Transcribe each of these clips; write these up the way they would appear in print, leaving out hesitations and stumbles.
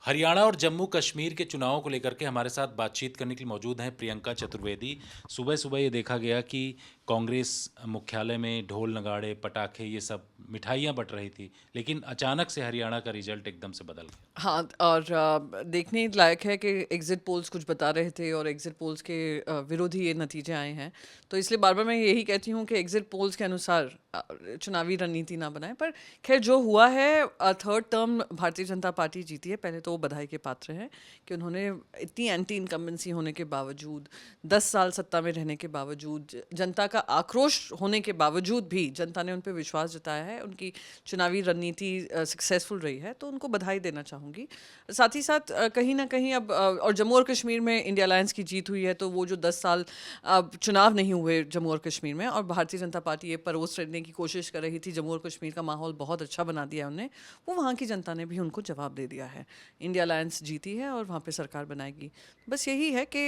हरियाणा और जम्मू कश्मीर के चुनावों को लेकर के हमारे साथ बातचीत करने के लिए मौजूद हैं प्रियंका चतुर्वेदी। सुबह सुबह ये देखा गया कि कांग्रेस मुख्यालय में ढोल नगाड़े पटाखे ये सब मिठाइयाँ बँट रही थी, लेकिन अचानक से हरियाणा का रिजल्ट एकदम से बदल गया। हाँ, और देखने लायक है कि एग्ज़िट पोल्स कुछ बता रहे थे और एग्ज़िट पोल्स के विरोधी ये नतीजे आए हैं। तो इसलिए बार-बार मैं यही कहती हूँ कि एग्ज़िट पोल्स के अनुसार चुनावी रणनीति ना बनाएँ। पर ख़ैर जो हुआ है, third term Bharatiya Janata party जीती है। पहले तो वो बधाई के पात्र हैं कि उन्होंने इतनी एंटी इनकम्बेंसी होने के बावजूद, 10 साल सत्ता में रहने के बावजूद, जनता का आक्रोश होने के बावजूद भी जनता ने उन पे विश्वास जताया है। उनकी चुनावी रणनीति सक्सेसफुल रही है, तो उनको बधाई देना चाहूँगी। साथ ही साथ कहीं ना कहीं अब और जम्मू और कश्मीर में इंडिया अलायंस की जीत हुई है, तो वो जो 10 साल चुनाव नहीं हुए जम्मू और कश्मीर में, और भारतीय जनता पार्टी ये परोस करने की कोशिश कर रही थी, जम्मू और कश्मीर का माहौल बहुत अच्छा बना दिया उन्हें, वो वहाँ की जनता ने भी उनको जवाब दे दिया है। इंडिया अलायंस जीती है और वहाँ पे सरकार बनाएगी। बस यही है कि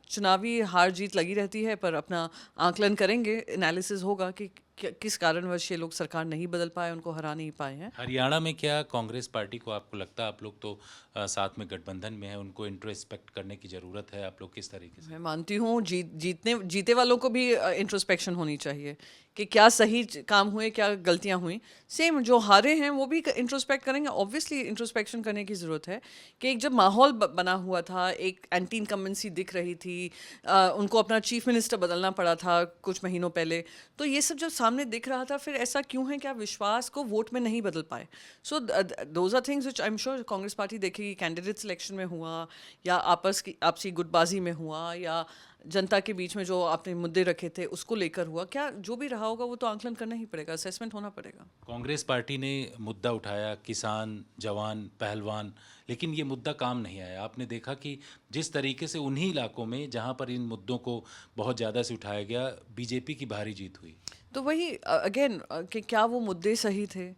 चुनावी हार जीत लगी रहती है, पर अपना आकलन करेंगे, एनालिसिस होगा कि किस कारणवश ये लोग सरकार नहीं बदल पाए, उनको हरा नहीं पाए हैं। हरियाणा में क्या कांग्रेस पार्टी को आपको लगता है, आप लोग तो साथ में गठबंधन में हैं, उनको इंट्रोस्पेक्ट करने की ज़रूरत है, आप लोग किस तरीके से? मैं मानती हूँ जीते वालों को भी इंट्रोस्पेक्शन होनी चाहिए कि क्या सही काम हुए, क्या गलतियाँ हुई। सेम जो हारे हैं वो भी इंट्रोस्पेक्ट करेंगे। ऑब्वियसली इंट्रोस्पेक्शन करने की ज़रूरत है कि एक जब माहौल बना हुआ था, एक एंटी इनकम्बेंसी दिख रही थी, उनको अपना चीफ मिनिस्टर बदलना पड़ा था कुछ महीनों पहले, तो ये सब जब सामने दिख रहा था, फिर ऐसा क्यों है कि आप विश्वास को वोट में नहीं बदल पाए। So those are things which I am sure Congress party देखेगी। कैंडिडेट सिलेक्शन में हुआ, या आपसी गुटबाजी में हुआ, या जनता के बीच में जो आपने मुद्दे रखे थे उसको लेकर हुआ, क्या जो भी रहा होगा वो तो आंकलन करना ही पड़ेगा, असेसमेंट होना पड़ेगा। कांग्रेस पार्टी ने मुद्दा उठाया किसान, जवान, पहलवान, लेकिन ये मुद्दा काम नहीं आया। आपने देखा कि जिस तरीके से उन्हीं इलाकों में जहां पर इन मुद्दों को बहुत ज़्यादा से उठाया गया, बीजेपी की भारी जीत हुई। तो वही अगेन कि क्या वो मुद्दे सही थे,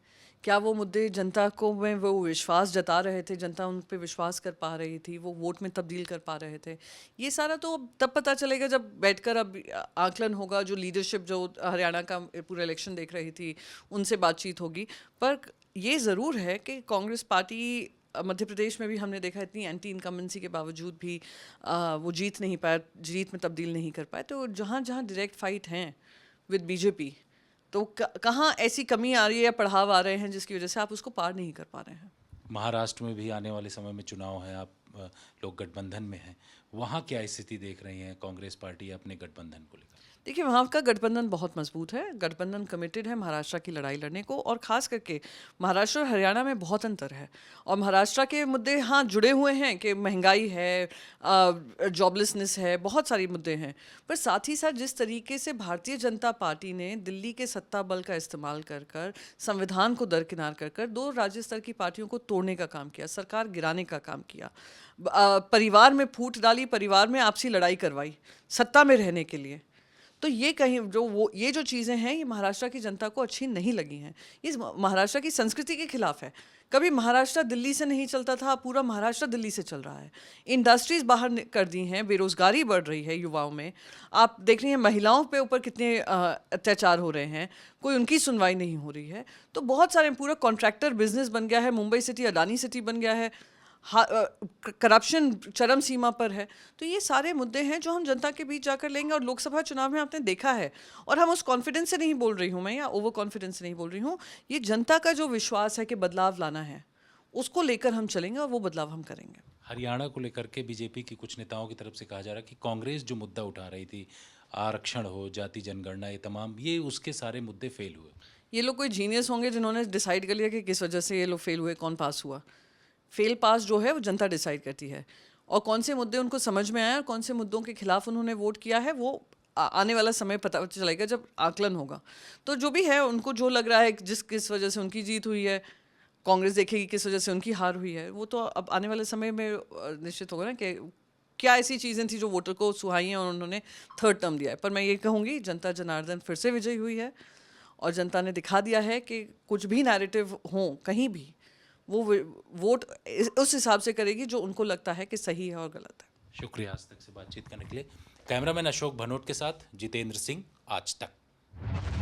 क्या वो मुद्दे जनता को में वो विश्वास जता रहे थे, जनता उन पे विश्वास कर पा रही थी, वो वोट में तब्दील कर पा रहे थे। ये सारा तो तब पता चलेगा जब बैठकर अब आकलन होगा, जो लीडरशिप जो हरियाणा का पूरा इलेक्शन देख रही थी उनसे बातचीत होगी। पर ये ज़रूर है कि कांग्रेस पार्टी मध्य प्रदेश में भी हमने देखा, इतनी एंटी इनकम्बेंसी के बावजूद भी वो जीत नहीं पाए, जीत में तब्दील नहीं कर पाए। तो जहाँ जहाँ डायरेक्ट फाइट हैं विद बीजेपी, तो कहाँ ऐसी कमी आ रही है या पड़ाव आ रहे हैं जिसकी वजह से आप उसको पार नहीं कर पा रहे हैं। महाराष्ट्र में भी आने वाले समय में चुनाव है, आप लोग गठबंधन में हैं, वहाँ क्या स्थिति देख रही हैं कांग्रेस पार्टी अपने गठबंधन को लेकर? देखिए, वहाँ का गठबंधन बहुत मजबूत है। गठबंधन कमिटेड है महाराष्ट्र की लड़ाई लड़ने को, और ख़ास करके महाराष्ट्र और हरियाणा में बहुत अंतर है। और महाराष्ट्र के मुद्दे हाँ जुड़े हुए हैं कि महंगाई है, जॉबलेसनेस है, बहुत सारे मुद्दे हैं। पर साथ ही साथ जिस तरीके से भारतीय जनता पार्टी ने दिल्ली के सत्ता बल का इस्तेमाल कर कर, संविधान को दरकिनार कर कर, दो राज्य स्तर की पार्टियों को तोड़ने का काम किया, सरकार गिराने का काम किया, परिवार में फूट डाली, परिवार में आपसी लड़ाई करवाई सत्ता में रहने के लिए, तो ये कहीं ये जो चीज़ें हैं, ये महाराष्ट्र की जनता को अच्छी नहीं लगी हैं। इस महाराष्ट्र की संस्कृति के खिलाफ है। कभी महाराष्ट्र दिल्ली से नहीं चलता था, पूरा महाराष्ट्र दिल्ली से चल रहा है। इंडस्ट्रीज बाहर कर दी हैं, बेरोजगारी बढ़ रही है युवाओं में। आप देख रही हैं महिलाओं पे ऊपर कितने अत्याचार हो रहे हैं, कोई उनकी सुनवाई नहीं हो रही है। तो बहुत सारे, पूरा कॉन्ट्रैक्टर बिजनेस बन गया है, मुंबई सिटी अडानी सिटी बन गया है, करप्शन चरम सीमा पर है। तो ये सारे मुद्दे हैं जो हम जनता के बीच जाकर लेंगे, और लोकसभा चुनाव में आपने देखा है, और हम उस कॉन्फिडेंस से नहीं बोल रही हूँ मैं, या ओवर कॉन्फिडेंस से नहीं बोल रही हूँ, ये जनता का जो विश्वास है कि बदलाव लाना है, उसको लेकर हम चलेंगे और वो बदलाव हम करेंगे। हरियाणा को लेकर के बीजेपी की कुछ नेताओं की तरफ से कहा जा रहा है कि कांग्रेस जो मुद्दा उठा रही थी, आरक्षण हो, जाति जनगणना, ये तमाम, ये उसके सारे मुद्दे फेल हुए। ये लोग कोई जीनियस होंगे जिन्होंने डिसाइड कर लिया कि किस वजह से ये लोग फेल हुए, कौन पास हुआ। फेल पास जो है वो जनता डिसाइड करती है, और कौन से मुद्दे उनको समझ में आए और कौन से मुद्दों के खिलाफ उन्होंने वोट किया है, वो आने वाला समय पता चलेगा जब आकलन होगा। तो जो भी है, उनको जो लग रहा है जिस किस वजह से उनकी जीत हुई है, कांग्रेस देखेगी किस वजह से उनकी हार हुई है, वो तो अब आने वाले समय में निश्चित होगा ना कि क्या ऐसी चीज़ें थी जो वोटर को सुहाई हैं और उन्होंने थर्ड टर्म दिया है। पर मैं ये कहूँगी, जनता जनार्दन फिर से विजयी हुई है, और जनता ने दिखा दिया है कि कुछ भी नैरेटिव हो कहीं भी, वो वोट उस हिसाब से करेगी जो उनको लगता है कि सही है और गलत है। शुक्रिया आज तक से बातचीत करने के लिए। कैमरामैन अशोक भनोट के साथ जितेंद्र सिंह, आज तक।